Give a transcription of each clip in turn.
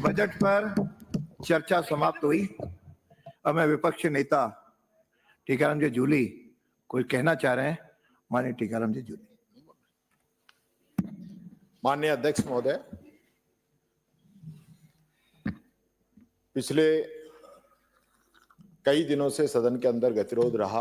Budget पर चर्चा समाप्त हुई। अब मैं विपक्ष नेता टीकाराम जी जूली कोई कहना चाह रहे हैं। माननीय टीकाराम जी जूली। माननीय अध्यक्ष महोदय, पिछले कई दिनों से सदन के अंदर गतिरोध रहा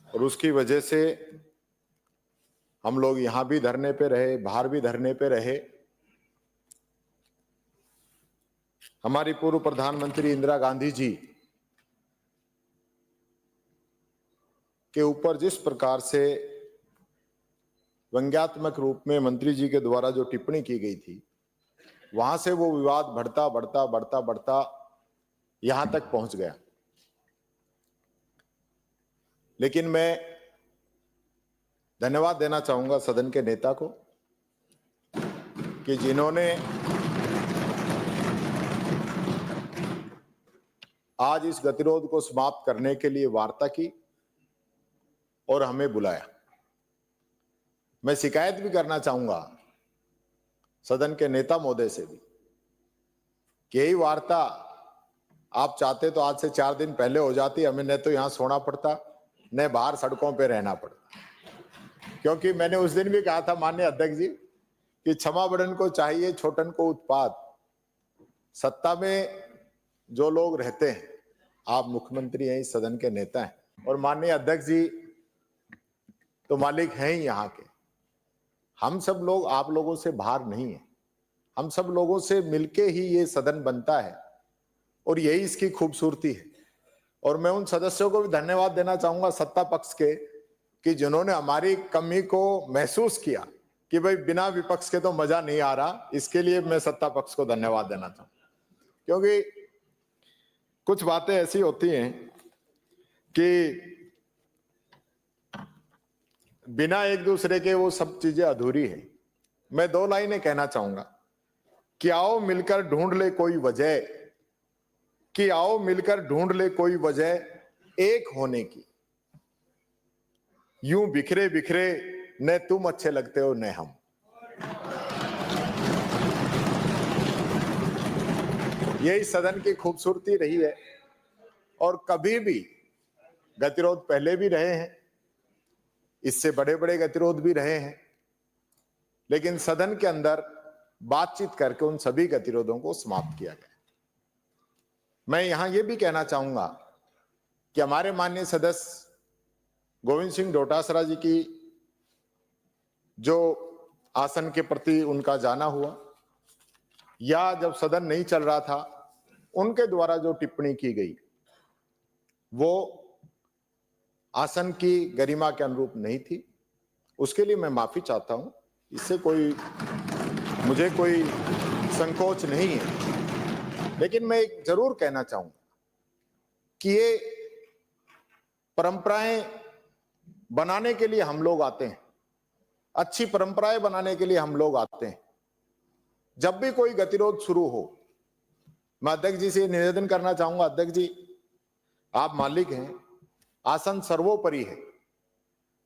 और उसकी वजह से हम लोग यहां भी धरने पे रहे, बाहर भी धरने पे रहे। हमारी पूर्व प्रधानमंत्री इंदिरा गांधी जी के ऊपर जिस प्रकार से व्यंग्यात्मक रूप में मंत्री जी के द्वारा जो टिप्पणी की गई थी, वहां से वो विवाद बढ़ता यहां तक पहुंच गया। लेकिन मैं धन्यवाद देना चाहूंगा सदन के नेता को कि जिन्होंने आज इस गतिरोध को समाप्त करने के लिए वार्ता की और हमें बुलाया। मैं शिकायत भी करना चाहूंगा सदन के नेता महोदय से भी कि यही वार्ता आप चाहते तो आज से 4 दिन पहले हो जाती। हमें न तो यहां सोना पड़ता, न बाहर सड़कों पे रहना पड़ता। क्योंकि मैंने उस दिन भी कहा था माननीय अध्यक्ष जी कि क्षमा बड़न को चाहिए छोटन को उत्पाद। सत्ता में जो लोग रहते हैं, आप मुख्यमंत्री हैं, इस सदन के नेता हैं, और माननीय अध्यक्ष जी तो मालिक हैं ही यहाँ के। हम सब लोग आप लोगों से बाहर नहीं है, हम सब लोगों से मिलके ही ये सदन बनता है और यही इसकी खूबसूरती है। और मैं उन सदस्यों को भी धन्यवाद देना चाहूंगा सत्ता पक्ष के कि जिन्होंने हमारी कमी को महसूस किया कि भाई बिना विपक्ष के तो मजा नहीं आ रहा। इसके लिए मैं सत्ता पक्ष को धन्यवाद देना चाहूंगा, क्योंकि कुछ बातें ऐसी होती हैं कि बिना एक दूसरे के वो सब चीजें अधूरी है। मैं 2 लाइनें कहना चाहूंगा कि आओ मिलकर ढूंढ ले कोई वजह, कि आओ मिलकर ढूंढ ले कोई वजह एक होने की। यूं बिखरे बिखरे न तुम अच्छे लगते हो न हम। यही सदन की खूबसूरती रही है। और कभी भी गतिरोध पहले भी रहे हैं, इससे बड़े बड़े गतिरोध भी रहे हैं, लेकिन सदन के अंदर बातचीत करके उन सभी गतिरोधों को समाप्त किया गया। मैं यहां यह भी कहना चाहूंगा कि हमारे माननीय सदस्य गोविंद सिंह डोटासरा जी की जो आसन के प्रति उनका जाना हुआ, या जब सदन नहीं चल रहा था उनके द्वारा जो टिप्पणी की गई, वो आसन की गरिमा के अनुरूप नहीं थी। उसके लिए मैं माफी चाहता हूं। इससे मुझे कोई संकोच नहीं है। लेकिन मैं एक जरूर कहना चाहूंगा कि ये परंपराएं बनाने के लिए हम लोग आते हैं, अच्छी परंपराएं बनाने के लिए हम लोग आते हैं। जब भी कोई गतिरोध शुरू हो, मैं अध्यक्ष जी से निवेदन करना चाहूंगा, अध्यक्ष जी आप मालिक हैं, आसन सर्वोपरि है।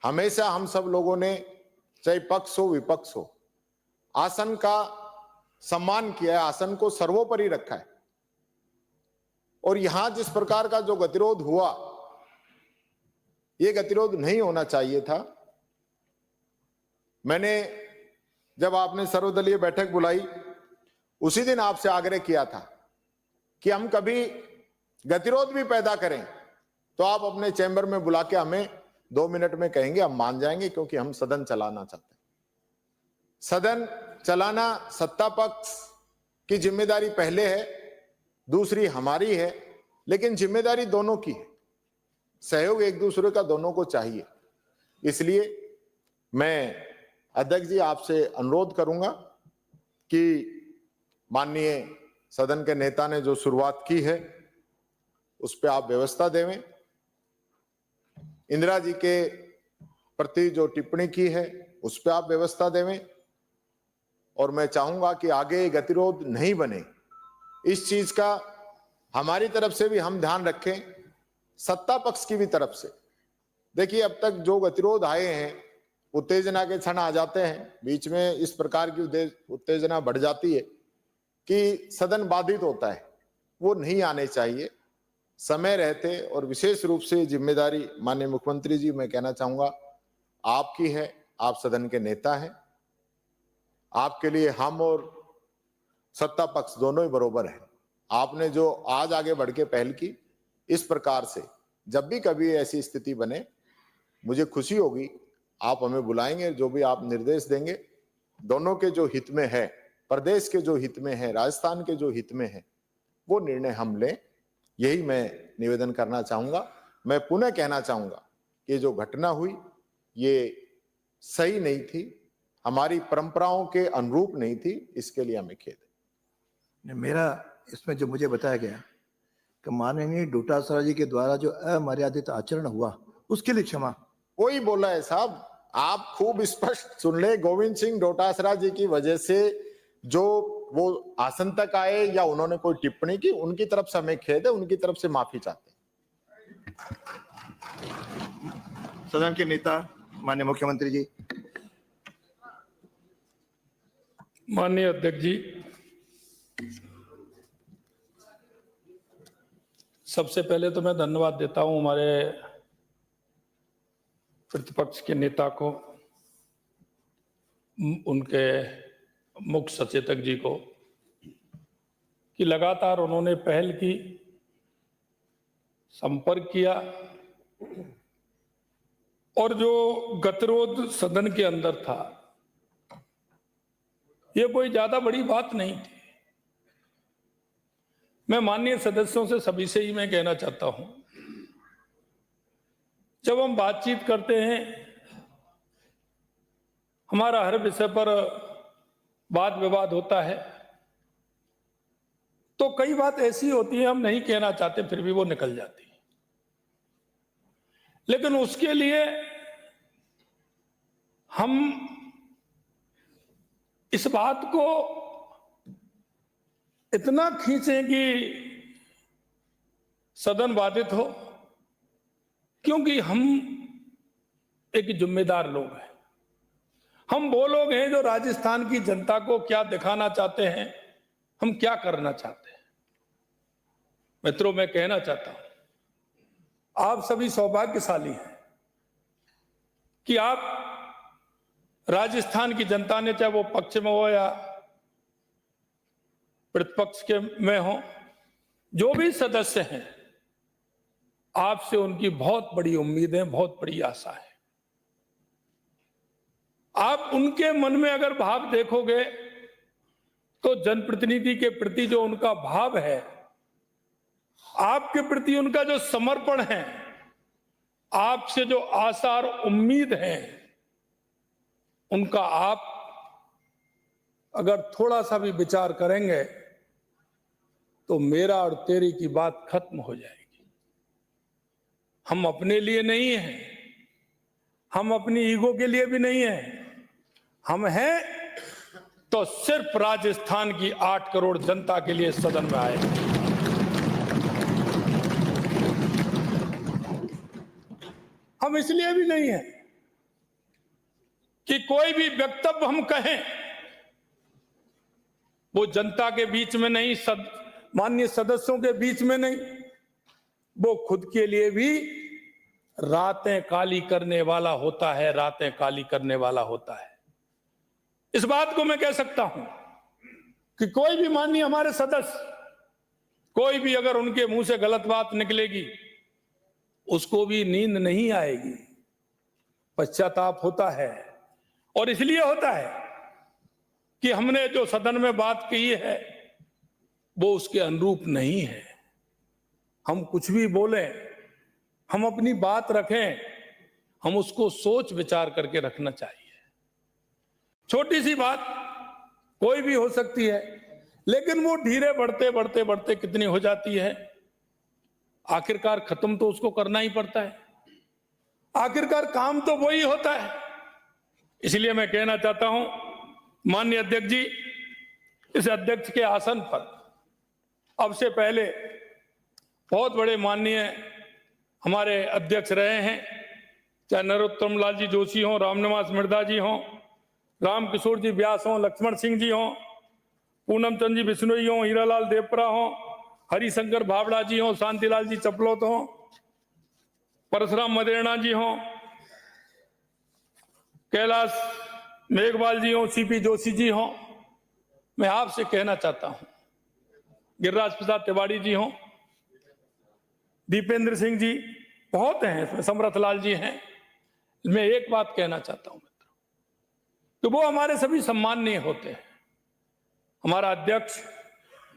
हमेशा हम सब लोगों ने, चाहे पक्ष हो विपक्ष हो, आसन का सम्मान किया है, आसन को सर्वोपरि रखा है। और यहां जिस प्रकार का जो गतिरोध हुआ, यह गतिरोध नहीं होना चाहिए था। मैंने जब आपने सर्वदलीय बैठक बुलाई, उसी दिन आपसे आग्रह किया था कि हम कभी गतिरोध भी पैदा करें तो आप अपने चैम्बर में बुला के हमें 2 मिनट में कहेंगे, हम मान जाएंगे, क्योंकि हम सदन चलाना चाहते हैं। सदन चलाना सत्ता पक्ष की जिम्मेदारी पहले है, दूसरी हमारी है, लेकिन जिम्मेदारी दोनों की है। सहयोग एक दूसरे का दोनों को चाहिए। इसलिए मैं अध्यक्ष जी आपसे अनुरोध करूंगा कि माननीय सदन के नेता ने जो शुरुआत की है उस पर आप व्यवस्था देवें। इंदिरा जी के प्रति जो टिप्पणी की है उस पर आप व्यवस्था देवें। और मैं चाहूंगा कि आगे गतिरोध नहीं बने, इस चीज का हमारी तरफ से भी हम ध्यान रखें, सत्ता पक्ष की भी तरफ से। देखिए, अब तक जो गतिरोध आए हैं उत्तेजना के क्षण आ जाते हैं, बीच में इस प्रकार की उत्तेजना बढ़ जाती है कि सदन बाधित होता है, वो नहीं आने चाहिए। समय रहते और विशेष रूप से जिम्मेदारी माननीय मुख्यमंत्री जी मैं कहना चाहूंगा आपकी है, आप सदन के नेता हैं, आपके लिए हम और सत्ता पक्ष दोनों ही बरोबर है। आपने जो आज आगे बढ़ के पहल की, इस प्रकार से जब भी कभी ऐसी स्थिति बने मुझे खुशी होगी, आप हमें बुलाएंगे, जो भी आप निर्देश देंगे दोनों के जो हित में है, प्रदेश के जो हित में है, राजस्थान के जो हित में है, वो निर्णय हम लें, यही मैं निवेदन करना चाहूंगा। मैं पुनः कहना चाहूंगा कि जो घटना हुई ये सही नहीं थी, हमारी परंपराओं के अनुरूप नहीं थी, इसके लिए हमें खेद है। मेरा इसमें जो मुझे बताया गया कि माननीय डोटासरा जी के द्वारा जो अमर्यादित आचरण हुआ उसके लिए क्षमा। वही बोला है साहब, आप खूब स्पष्ट सुन ले, गोविंद सिंह डोटासरा जी की वजह से जो वो आसन तक आए या उन्होंने कोई टिप्पणी की, उनकी तरफ से हमें खेद है, उनकी तरफ से माफी चाहते हैं। सदन के नेता माननीय मुख्यमंत्री जी। माननीय अध्यक्ष जी, सबसे पहले तो मैं धन्यवाद देता हूं हमारे प्रतिपक्ष के नेता को, उनके मुख्य सचेतक जी को, कि लगातार उन्होंने पहल की, संपर्क किया और जो गतिरोध सदन के अंदर था ये कोई ज्यादा बड़ी बात नहीं थी। मैं माननीय सदस्यों से सभी से ही मैं कहना चाहता हूं, जब हम बातचीत करते हैं, हमारा हर विषय पर वाद विवाद होता है, तो कई बात ऐसी होती है हम नहीं कहना चाहते फिर भी वो निकल जाती है। लेकिन उसके लिए हम इस बात को इतना खींचें कि सदन बाधित हो, क्योंकि हम एक जिम्मेदार लोग हैं। हम वो लोग हैं जो राजस्थान की जनता को क्या दिखाना चाहते हैं, हम क्या करना चाहते हैं। मित्रों, मैं कहना चाहता हूं आप सभी सौभाग्यशाली हैं कि आप राजस्थान की जनता ने, चाहे वो पक्ष में हो या प्रतिपक्ष के में हो, जो भी सदस्य हैं, आपसे उनकी बहुत बड़ी उम्मीदें, बहुत बड़ी आशा है। आप उनके मन में अगर भाव देखोगे तो जनप्रतिनिधि के प्रति जो उनका भाव है, आपके प्रति उनका जो समर्पण है, आपसे जो आशा और उम्मीद है, उनका आप अगर थोड़ा सा भी विचार करेंगे तो मेरा और तेरी की बात खत्म हो जाएगी। हम अपने लिए नहीं हैं, हम अपनी ईगो के लिए भी नहीं हैं, हम हैं तो सिर्फ राजस्थान की 8 करोड़ जनता के लिए सदन में आए। हम इसलिए भी नहीं हैं कि कोई भी वक्तव्य हम कहें वो जनता के बीच में नहीं, माननीय सदस्यों के बीच में नहीं, वो खुद के लिए भी रातें काली करने वाला होता है, रातें काली करने वाला होता है। इस बात को मैं कह सकता हूं कि कोई भी माननीय हमारे सदस्य, कोई भी अगर उनके मुंह से गलत बात निकलेगी उसको भी नींद नहीं आएगी, पश्चाताप होता है। और इसलिए होता है कि हमने जो सदन में बात की है वो उसके अनुरूप नहीं है। हम कुछ भी बोलें, हम अपनी बात रखें, हम उसको सोच विचार करके रखना चाहिए। छोटी सी बात कोई भी हो सकती है, लेकिन वो धीरे बढ़ते बढ़ते बढ़ते कितनी हो जाती है, आखिरकार खत्म तो उसको करना ही पड़ता है, आखिरकार काम तो वही होता है। इसलिए मैं कहना चाहता हूं माननीय अध्यक्ष जी, इस अध्यक्ष के आसन पर अब से पहले बहुत बड़े माननीय हमारे अध्यक्ष रहे हैं, चाहे नरोत्तम लाल जी जोशी हों, रामनिवास मिर्धा जी हों, रामकिशोर जी व्यास हों, लक्ष्मण सिंह जी हों, पूनम चंद जी बिश्नोई हों, हीरालाल देवपरा हों, हरिशंकर भावड़ा जी हों, शांतिलाल जी चपलोत हों, परशुराम मदेरणा जी हों, कैलाश मेघवाल जी हों, सीपी जोशी जी हों, मैं आपसे कहना चाहता हूं, गिरिराज प्रसाद तिवारी जी हों, दीपेंद्र सिंह जी, बहुत हैं इसमें, समरथ लाल जी हैं। मैं एक बात कहना चाहता हूं मित्रों, कि वो हमारे सभी सम्माननीय होते हैं। हमारा अध्यक्ष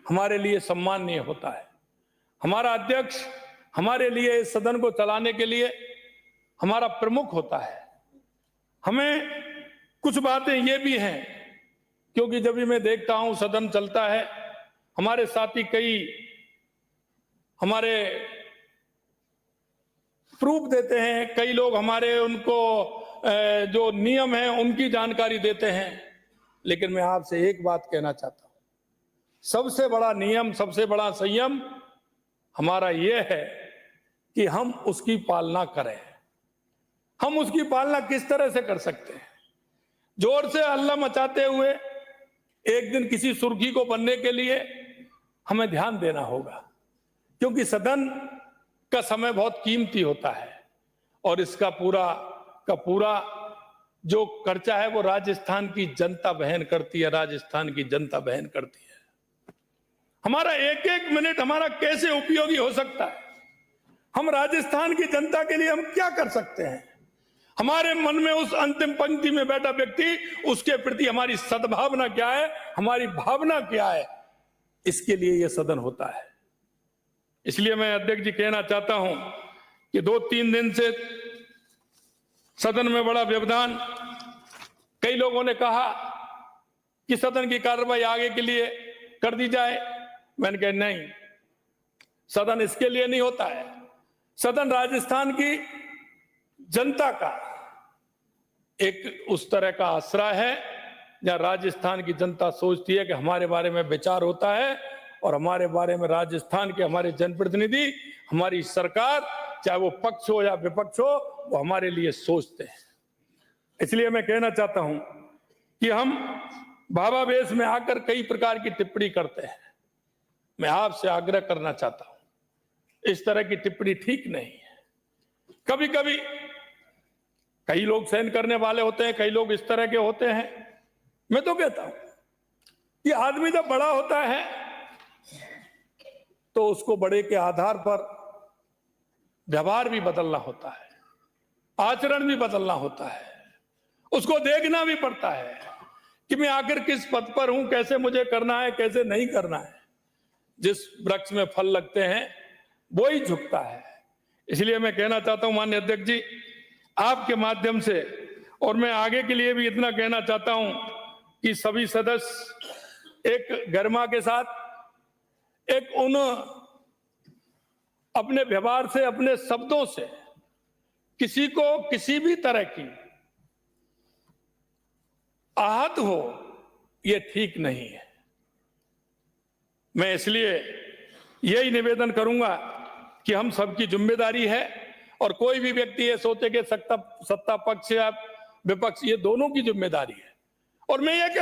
हमारे लिए सम्माननीय होता है। हमारा अध्यक्ष हमारे लिए इस सदन को चलाने के लिए हमारा प्रमुख होता है। हमें कुछ बातें ये भी हैं, क्योंकि जब भी मैं देखता हूं सदन चलता है, हमारे साथी कई हमारे प्रूफ देते हैं, कई लोग हमारे उनको जो नियम है उनकी जानकारी देते हैं, लेकिन मैं आपसे एक बात कहना चाहता हूं, सबसे बड़ा नियम, सबसे बड़ा संयम हमारा यह है कि हम उसकी पालना करें। हम उसकी पालना किस तरह से कर सकते हैं? जोर से हल्ला मचाते हुए एक दिन किसी सुर्खी को बनने के लिए हमें ध्यान देना होगा, क्योंकि सदन का समय बहुत कीमती होता है और इसका पूरा जो खर्चा है वो राजस्थान की जनता वहन करती है, राजस्थान की जनता वहन करती है। हमारा एक एक मिनट हमारा कैसे उपयोगी हो सकता है? हम राजस्थान की जनता के लिए हम क्या कर सकते हैं? हमारे मन में उस अंतिम पंक्ति में बैठा व्यक्ति, उसके प्रति हमारी सद्भावना क्या है, हमारी भावना क्या है, इसके लिए यह सदन होता है। इसलिए मैं अध्यक्ष जी कहना चाहता हूं कि 2-3 दिन से सदन में बड़ा व्यवधान, कई लोगों ने कहा कि सदन की कार्रवाई आगे के लिए कर दी जाए। मैंने कहा नहीं, सदन इसके लिए नहीं होता है। सदन राजस्थान की जनता का एक उस तरह का आसरा है जहां राजस्थान की जनता सोचती है कि हमारे बारे में विचार होता है और हमारे बारे में राजस्थान के हमारे जनप्रतिनिधि, हमारी सरकार, चाहे वो पक्ष हो या विपक्ष हो, वो हमारे लिए सोचते हैं। इसलिए मैं कहना चाहता हूं कि हम भावावेश में आकर कई प्रकार की टिप्पणी करते हैं। मैं आपसे आग्रह करना चाहता हूं, इस तरह की टिप्पणी ठीक नहीं है। कभी कभी कई लोग सहन करने वाले होते हैं, कई लोग इस तरह के होते हैं। मैं तो कहता हूं कि आदमी जब बड़ा होता है तो उसको बड़े के आधार पर व्यवहार भी बदलना होता है, आचरण भी बदलना होता है, उसको देखना भी पड़ता है कि मैं आखिर किस पद पर हूं, कैसे मुझे करना है, कैसे नहीं करना है। जिस वृक्ष में फल लगते हैं वो ही झुकता है। इसलिए मैं कहना चाहता हूं माननीय अध्यक्ष जी, आपके माध्यम से, और मैं आगे के लिए भी इतना कहना चाहता हूं कि सभी सदस्य एक गरिमा के साथ, एक उन अपने व्यवहार से, अपने शब्दों से किसी को किसी भी तरह की आहत हो, यह ठीक नहीं है। मैं इसलिए यही निवेदन करूंगा कि हम सबकी जिम्मेदारी है, और कोई भी व्यक्ति ये सोचे कि सत्ता पक्ष या विपक्ष, ये दोनों की जिम्मेदारी है। और मैं ये कहता